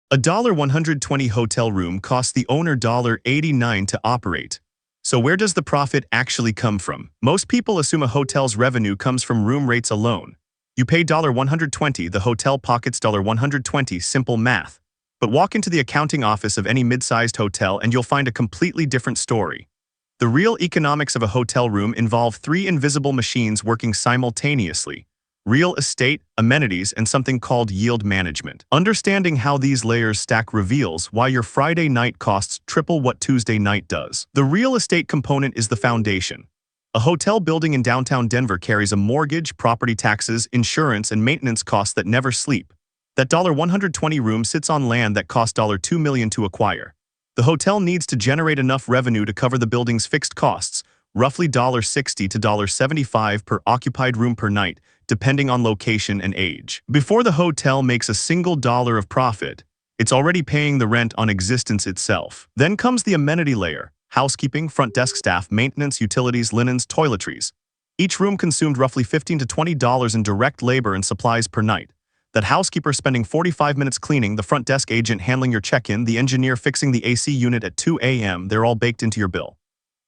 A $120 hotel room costs the owner $89 to operate. So where does the profit actually come from? Most people assume a hotel's revenue comes from room rates alone. You pay $120, the hotel pockets $120, simple math. But walk into the accounting office of any mid-sized hotel and you'll find a completely different story. The real economics of a hotel room involve three invisible machines working simultaneously: real estate, amenities, and something called yield management. Understanding how these layers stack reveals why your Friday night costs triple what Tuesday night does. The real estate component is the foundation. A hotel building in downtown Denver carries a mortgage, property taxes, insurance, and maintenance costs that never sleep. That $120 room sits on land that cost $2 million to acquire. The hotel needs to generate enough revenue to cover the building's fixed costs, roughly $60 to $75 per occupied room per night, depending on location and age. Before the hotel makes a single dollar of profit, it's already paying the rent on existence itself. Then comes the amenity layer: housekeeping, front desk staff, maintenance, utilities, linens, toiletries. Each room consumed roughly $15 to $20 in direct labor and supplies per night. That housekeeper spending 45 minutes cleaning, the front desk agent handling your check-in, the engineer fixing the AC unit at 2 a.m., they're all baked into your bill.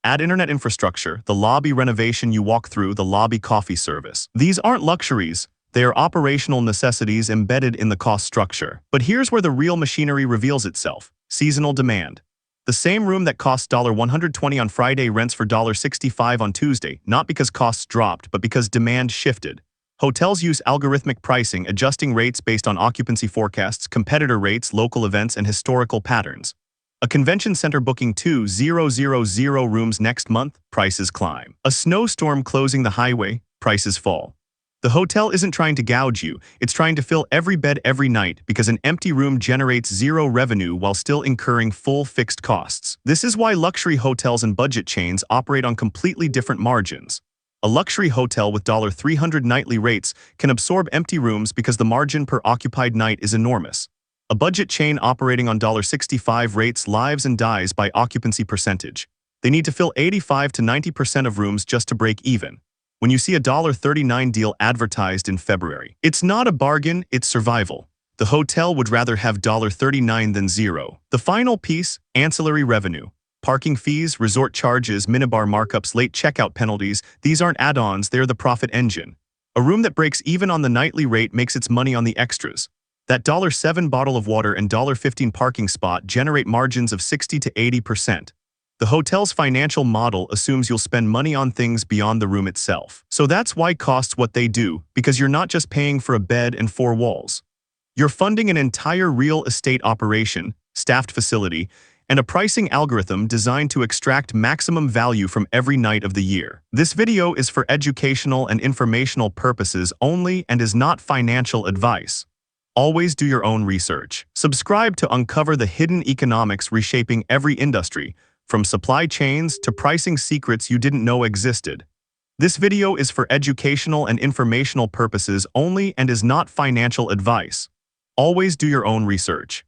Add internet infrastructure, the lobby renovation you walk through, the lobby coffee service. These aren't luxuries, they are operational necessities embedded in the cost structure. But here's where the real machinery reveals itself: seasonal demand. The same room that costs $120 on Friday rents for $65 on Tuesday, not because costs dropped, but because demand shifted. Hotels use algorithmic pricing, adjusting rates based on occupancy forecasts, competitor rates, local events, and historical patterns. A convention center booking 2,000 rooms next month, prices climb. A snowstorm closing the highway, prices fall. The hotel isn't trying to gouge you, it's trying to fill every bed every night because an empty room generates zero revenue while still incurring full fixed costs. This is why luxury hotels and budget chains operate on completely different margins. A luxury hotel with $300 nightly rates can absorb empty rooms because the margin per occupied night is enormous. A budget chain operating on $65 rates lives and dies by occupancy percentage. They need to fill 85 to 90% of rooms just to break even. When you see a $39 deal advertised in February, it's not a bargain, it's survival. The hotel would rather have $39 than zero. The final piece: ancillary revenue. Parking fees, resort charges, minibar markups, late checkout penalties, these aren't add-ons, they're the profit engine. A room that breaks even on the nightly rate makes its money on the extras. That $7 bottle of water and $15 parking spot generate margins of 60 to 80%. The hotel's financial model assumes you'll spend money on things beyond the room itself. So that's why costs what they do, because you're not just paying for a bed and four walls. You're funding an entire real estate operation, staffed facility, and a pricing algorithm designed to extract maximum value from every night of the year. This video is for educational and informational purposes only and is not financial advice. Always do your own research. Subscribe to uncover the hidden economics reshaping every industry, from supply chains to pricing secrets you didn't know existed. This video is for educational and informational purposes only and is not financial advice. Always do your own research.